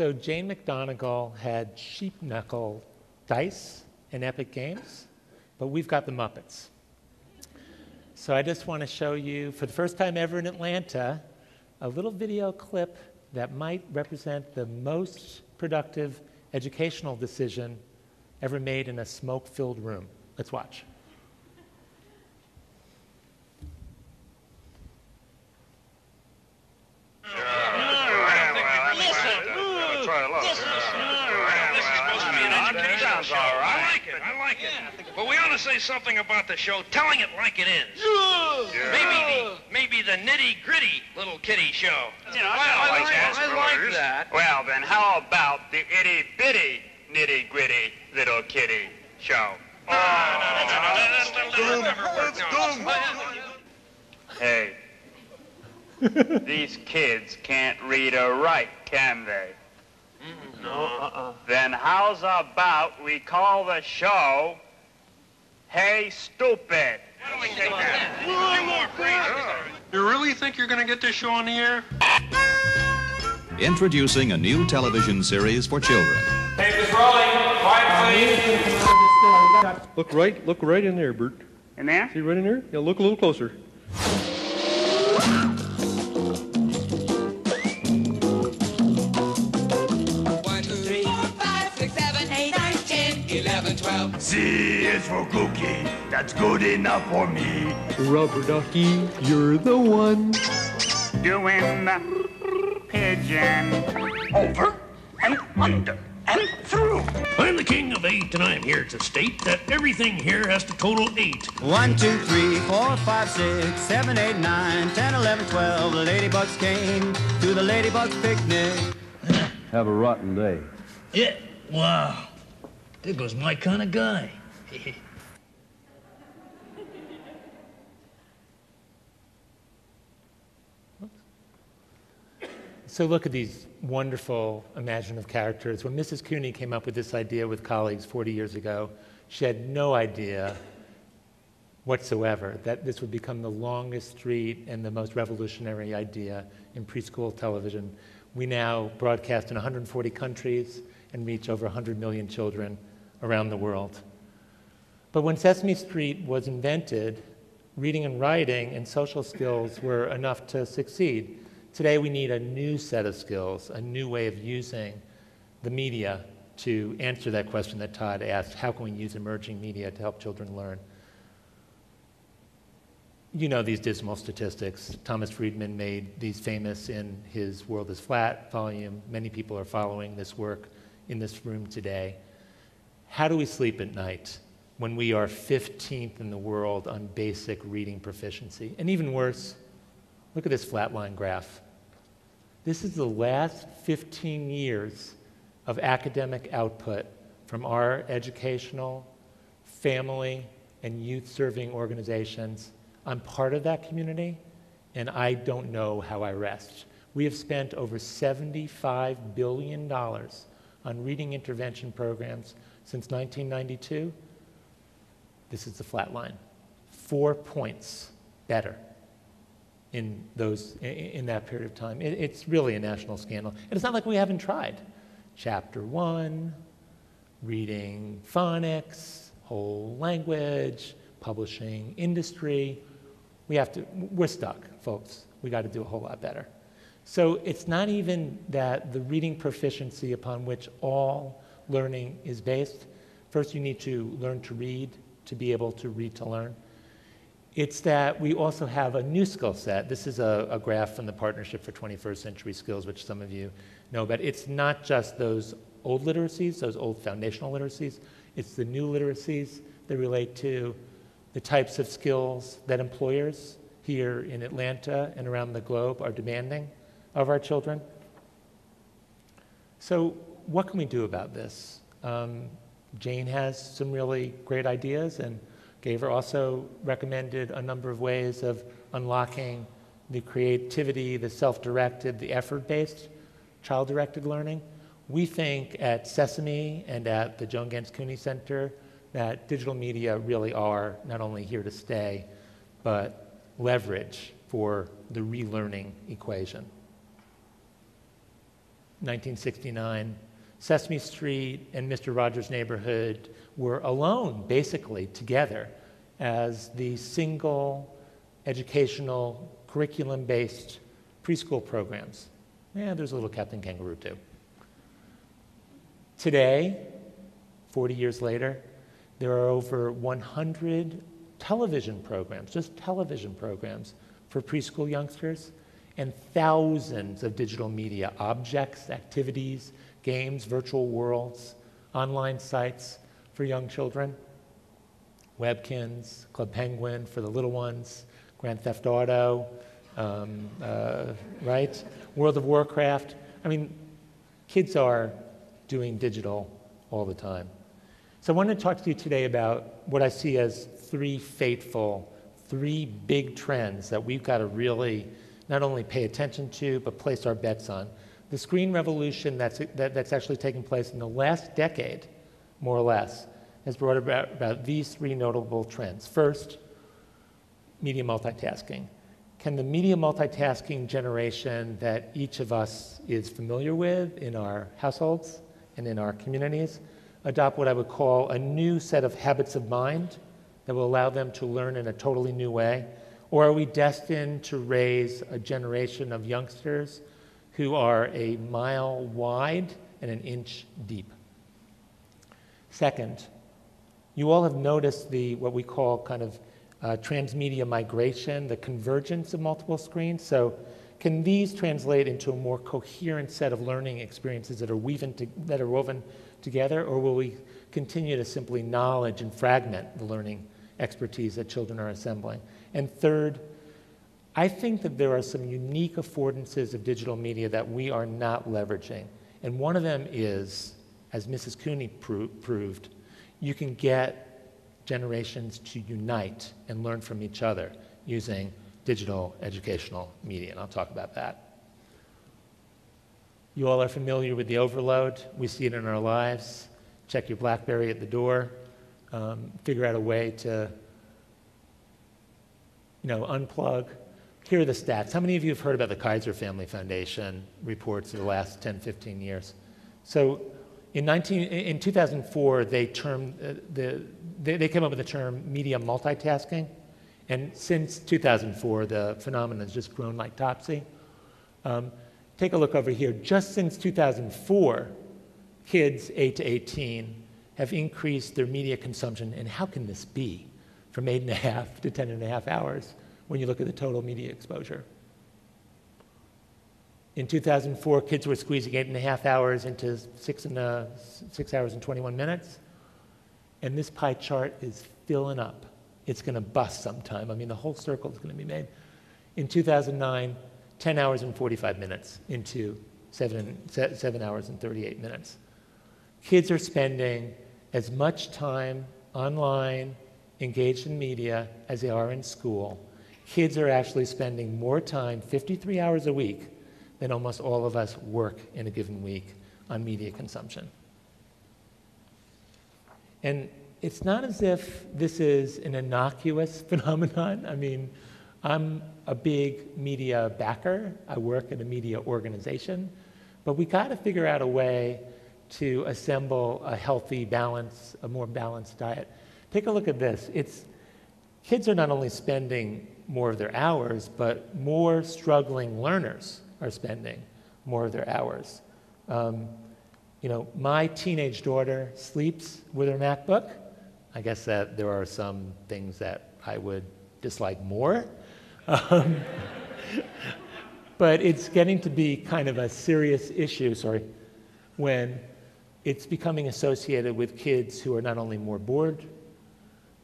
So Jane McDonigal had sheep knuckle dice in Epic Games, but we've got the Muppets. So I just want to show you, for the first time ever in Atlanta, a little video clip that might represent the most productive educational decision ever made in a smoke-filled room. Let's watch. I like it. But we ought to say something about the show, telling it like it is. Maybe the nitty-gritty little kiddie show. You know, I like that. Well, then how about the itty-bitty nitty-gritty little kitty show? Hey, these kids can't read or write, can they? No. Then how's about we call the show Hey Stupid? Why don't we take that? Few more phrases. You really think you're going to get this show on the air? Introducing a new television series for children. Tape is rolling. Quiet, please. Look right in there, Bert. In there? See right in there? Yeah, look a little closer. 12. C is for cookie, that's good enough for me. Rubber ducky, you're the one. Doing the pigeon. Over and under and through. I'm the king of 8, and I am here to state that everything here has to total 8. 1, 2, 3, 4, 5, 6, 7, 8, 9, 10, 11, 12. The ladybugs came to the ladybugs picnic. Have a rotten day. Yeah, wow. This was my kind of guy. So look at these wonderful imaginative characters. When Mrs. Cooney came up with this idea with colleagues 40 years ago, she had no idea whatsoever that this would become the longest street and the most revolutionary idea in preschool television. We now broadcast in 140 countries and reach over 100 million children around the world. But when Sesame Street was invented, reading and writing and social skills were enough to succeed. Today we need a new set of skills, a new way of using the media to answer that question that Todd asked, how can we use emerging media to help children learn? You know these dismal statistics. Thomas Friedman made these famous in his World is Flat volume. Many people are following this work in this room today. How do we sleep at night when we are 15th in the world on basic reading proficiency? And even worse, look at this flatline graph. This is the last 15 years of academic output from our educational, family, and youth-serving organizations. I'm part of that community, and I don't know how I rest. We have spent over $75 billion on reading intervention programs since 1992. This is the flat line. 4 points better in that period of time. It's really a national scandal. And it's not like we haven't tried. Chapter 1, reading phonics, whole language, publishing industry. We're stuck, folks. We got to do a whole lot better. So it's not even that the reading proficiency upon which all learning is based. First, you need to learn to read to be able to read to learn. It's that we also have a new skill set. This is a graph from the Partnership for 21st Century Skills, which some of you know, but it's not just those old literacies, those old foundational literacies. It's the new literacies that relate to the types of skills that employers here in Atlanta and around the globe are demanding of our children. So what can we do about this? Jane has some really great ideas, and Gaver also recommended a number of ways of unlocking the creativity, the self-directed, the effort-based child-directed learning. We think at Sesame and at the Joan Ganz Cooney Center that digital media really are not only here to stay, but leverage for the relearning equation. 1969. Sesame Street and Mr. Rogers' Neighborhood were alone, basically, together as the single educational, curriculum-based preschool programs. Yeah, there's a little Captain Kangaroo, too. Today, 40 years later, there are over 100 television programs, just television programs, for preschool youngsters, and thousands of digital media objects, activities, games, virtual worlds, online sites for young children. Webkins, Club Penguin for the little ones, Grand Theft Auto, right? World of Warcraft. I mean, kids are doing digital all the time. So I wanted to talk to you today about what I see as three big trends that we've got to really not only pay attention to, but place our bets on. The screen revolution that's actually taken place in the last decade, more or less, has brought about these three notable trends. First, media multitasking. Can the media multitasking generation that each of us is familiar with in our households and in our communities adopt what I would call a new set of habits of mind that will allow them to learn in a totally new way? Or are we destined to raise a generation of youngsters who are a mile wide and an inch deep? Second, you all have noticed what we call kind of transmedia migration, the convergence of multiple screens. So can these translate into a more coherent set of learning experiences that are woven together, or will we continue to simply knowledge and fragment the learning expertise that children are assembling? And third, I think that there are some unique affordances of digital media that we are not leveraging. And one of them is, as Mrs. Cooney proved, you can get generations to unite and learn from each other using digital educational media, and I'll talk about that. You all are familiar with the overload. We see it in our lives. Check your BlackBerry at the door. Figure out a way to unplug. Here are the stats. How many of you have heard about the Kaiser Family Foundation reports of the last 10, 15 years? So in 2004, they came up with the term media multitasking. And since 2004, the phenomenon has just grown like Topsy. Take a look over here. Just since 2004, kids 8 to 18 have increased their media consumption. And how can this be? From 8.5 to 10.5 hours when you look at the total media exposure. In 2004, kids were squeezing 8.5 hours into 6 hours and 21 minutes. And this pie chart is filling up. It's going to bust sometime. I mean, the whole circle is going to be made. In 2009, 10 hours and 45 minutes into 7 hours and 38 minutes. Kids are spending as much time online, engaged in media, as they are in school. Kids are actually spending more time, 53 hours a week, than almost all of us work in a given week on media consumption. And it's not as if this is an innocuous phenomenon. I mean, I'm a big media backer. I work in a media organization. But we got to figure out a way to assemble a healthy balance, a more balanced diet. Take a look at this. Kids are not only spending more of their hours, but more struggling learners are spending more of their hours. My teenage daughter sleeps with her MacBook. I guess that there are some things that I would dislike more. But it's getting to be kind of a serious issue, when it's becoming associated with kids who are not only more bored,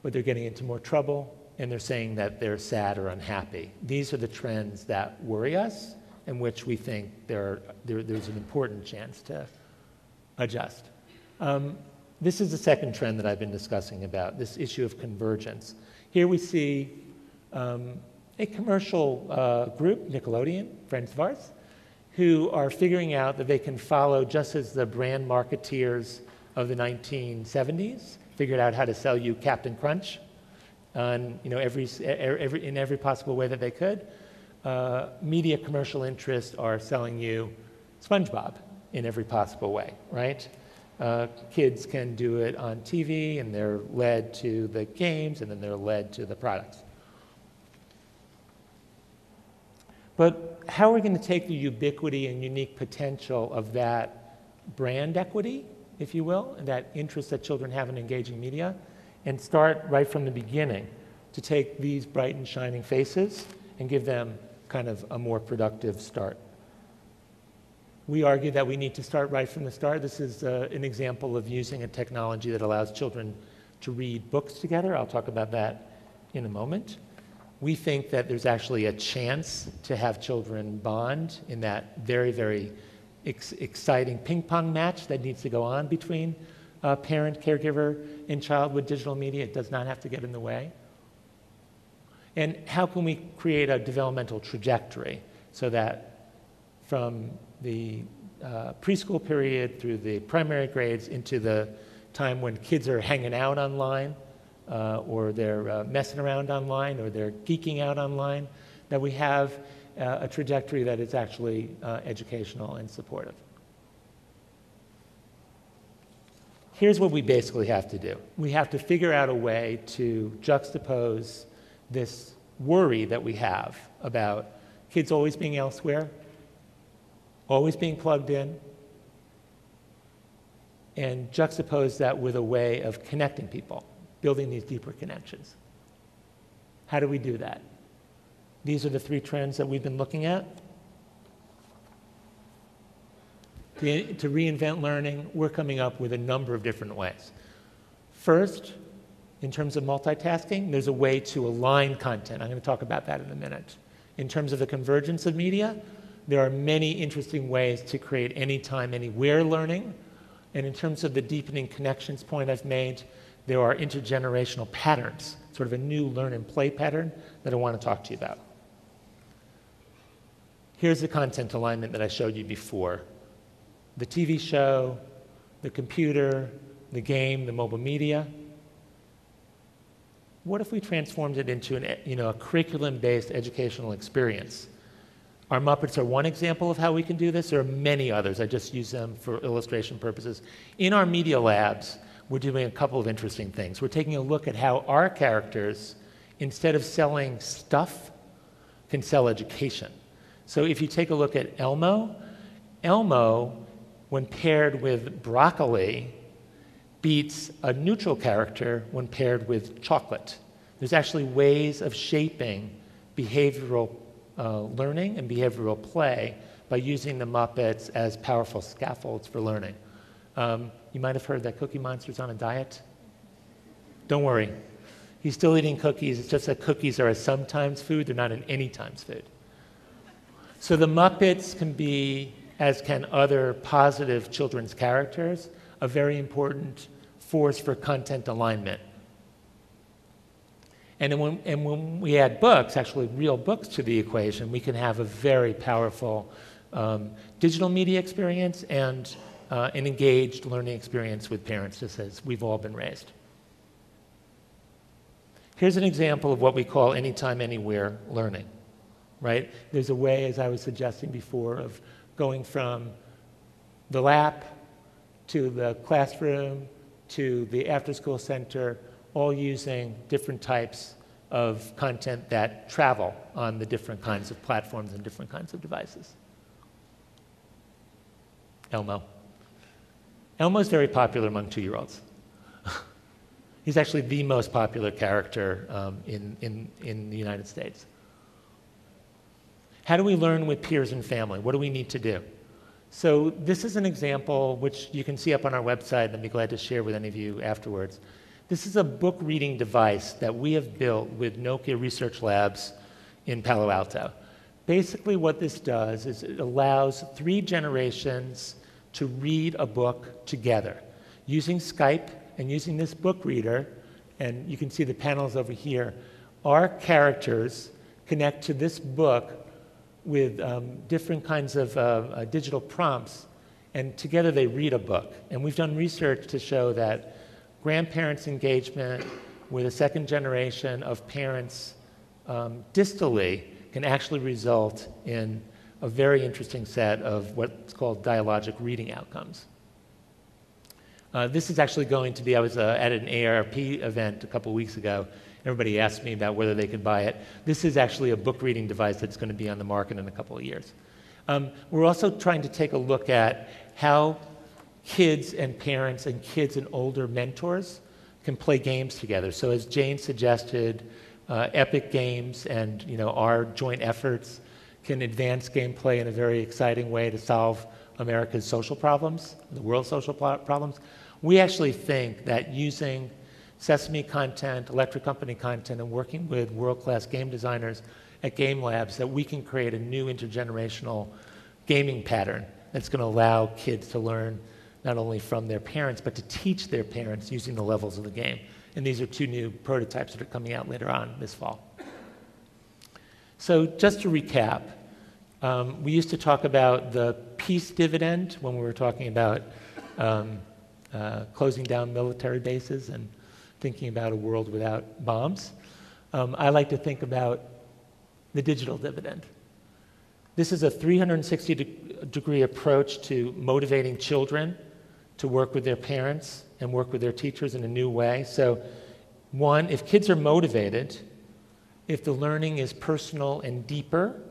but they're getting into more trouble, and they're saying that they're sad or unhappy. These are the trends that worry us, and which we think there's an important chance to adjust. This is the second trend that I've been discussing about, this issue of convergence. Here we see a commercial group, Nickelodeon, friends of ours, who are figuring out that they can follow, just as the brand marketeers of the 1970s figured out how to sell you Captain Crunch in every possible way that they could. Media commercial interests are selling you SpongeBob in every possible way, right? Kids can do it on TV, and they're led to the games, and then they're led to the products. But how are we going to take the ubiquity and unique potential of that brand equity, if you will, and that interest that children have in engaging media, and start right from the beginning to take these bright and shining faces and give them kind of a more productive start? We argue that we need to start right from the start. This is an example of using a technology that allows children to read books together. I'll talk about that in a moment. We think that there's actually a chance to have children bond in that very, very exciting ping pong match that needs to go on between parent, caregiver, and child with digital media. It does not have to get in the way. And how can we create a developmental trajectory so that from the preschool period through the primary grades into the time when kids are hanging out online, or they're messing around online, or they're geeking out online, that we have a trajectory that is actually educational and supportive. Here's what we basically have to do. We have to figure out a way to juxtapose this worry that we have about kids always being elsewhere, always being plugged in, and juxtapose that with a way of connecting people, building these deeper connections. How do we do that? These are the 3 trends that we've been looking at. To reinvent learning, we're coming up with a number of different ways. First, in terms of multitasking, there's a way to align content. I'm going to talk about that in a minute. In terms of the convergence of media, there are many interesting ways to create anytime, anywhere learning. And in terms of the deepening connections point I've made, there are intergenerational patterns, sort of a new learn and play pattern that I want to talk to you about. Here's the content alignment that I showed you before. The TV show, the computer, the game, the mobile media. What if we transformed it into a curriculum-based educational experience? Our Muppets are one example of how we can do this. There are many others. I just use them for illustration purposes. In our media labs, we're doing a couple of interesting things. We're taking a look at how our characters, instead of selling stuff, can sell education. So if you take a look at Elmo, when paired with broccoli, beats a neutral character when paired with chocolate. There's actually ways of shaping behavioral learning and behavioral play by using the Muppets as powerful scaffolds for learning. You might have heard that Cookie Monster's on a diet. Don't worry. He's still eating cookies. It's just that cookies are a sometimes food. They're not an anytimes food. So the Muppets can be, as can other positive children's characters, a very important force for content alignment. And when we add books, actually real books to the equation, we can have a very powerful digital media experience and an engaged learning experience with parents, just as we've all been raised. Here's an example of what we call anytime, anywhere learning, right? There's a way, as I was suggesting before, of going from the lab to the classroom to the after-school center, all using different types of content that travel on the different kinds of platforms and different kinds of devices. Elmo. Elmo's very popular among 2-year-olds. He's actually the most popular character in the United States. How do we learn with peers and family? What do we need to do? So this is an example which you can see up on our website, and I'd be glad to share with any of you afterwards. This is a book reading device that we have built with Nokia Research Labs in Palo Alto. Basically what this does is it allows 3 generations to read a book together using Skype and using this book reader, and you can see the panels over here. Our characters connect to this book with different kinds of digital prompts, and together they read a book. And we've done research to show that grandparents' engagement with a second generation of parents distally can actually result in a very interesting set of what's called dialogic reading outcomes. This is actually going to be, I was at an AARP event a couple weeks ago. Everybody asked me about whether they could buy it. This is actually a book reading device that's going to be on the market in a couple of years. We're also trying to take a look at how kids and parents and kids and older mentors can play games together. So as Jane suggested, epic games and our joint efforts can advance gameplay in a very exciting way to solve America's social problems, the world's social problems. We actually think that using Sesame content, Electric Company content, and working with world-class game designers at Game Labs, that we can create a new intergenerational gaming pattern that's going to allow kids to learn not only from their parents, but to teach their parents using the levels of the game. And these are 2 new prototypes that are coming out later on this fall. So just to recap, we used to talk about the peace dividend when we were talking about closing down military bases and thinking about a world without bombs. I like to think about the digital dividend. This is a 360-degree approach to motivating children to work with their parents and work with their teachers in a new way. So, 1, if kids are motivated, if the learning is personal and deeper,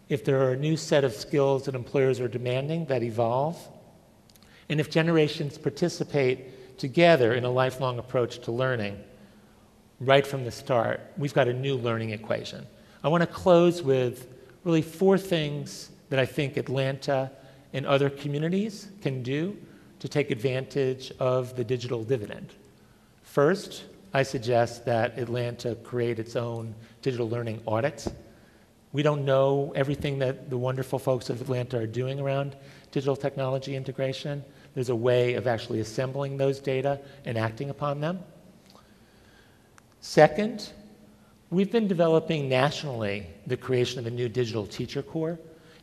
if there are a new set of skills that employers are demanding that evolve, and if generations participate together in a lifelong approach to learning right from the start, we've got a new learning equation. I want to close with really 4 things that I think Atlanta and other communities can do to take advantage of the digital dividend. First, I suggest that Atlanta create its own digital learning audit. We don't know everything that the wonderful folks of Atlanta are doing around digital technology integration. There's a way of actually assembling those data and acting upon them. Second, we've been developing nationally the creation of a new digital teacher corps.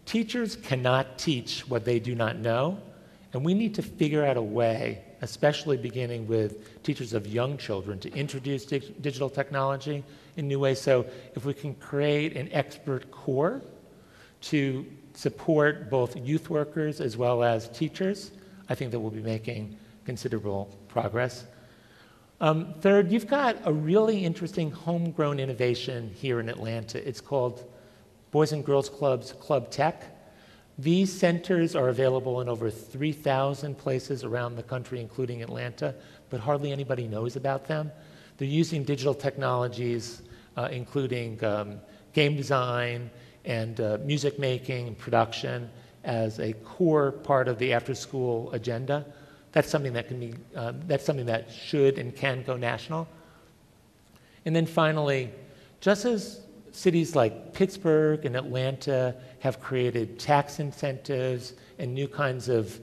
Teachers cannot teach what they do not know, and we need to figure out a way, especially beginning with teachers of young children, to introduce digital technology in new ways. So if we can create an expert corps to support both youth workers as well as teachers, I think that we'll be making considerable progress. Third, you've got a really interesting homegrown innovation here in Atlanta. It's called Boys and Girls Club's Club Tech. These centers are available in over 3,000 places around the country, including Atlanta, but hardly anybody knows about them. They're using digital technologies, including game design and music making and production as a core part of the after-school agenda. That's something that can be, that's something that should and can go national. And then finally, just as cities like Pittsburgh and Atlanta have created tax incentives and new kinds of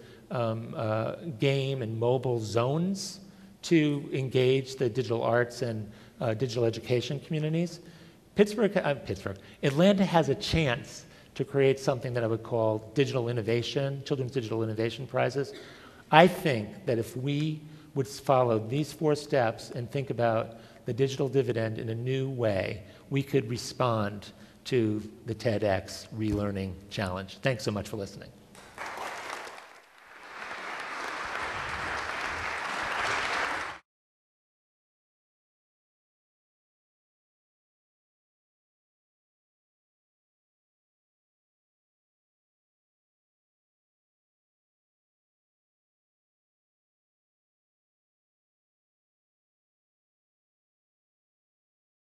game and mobile zones to engage the digital arts and digital education communities, Atlanta has a chance to create something that I would call digital innovation, children's digital innovation prizes. I think that if we would follow these 4 steps and think about the digital dividend in a new way, we could respond to the TEDx Relearning Challenge. Thanks so much for listening.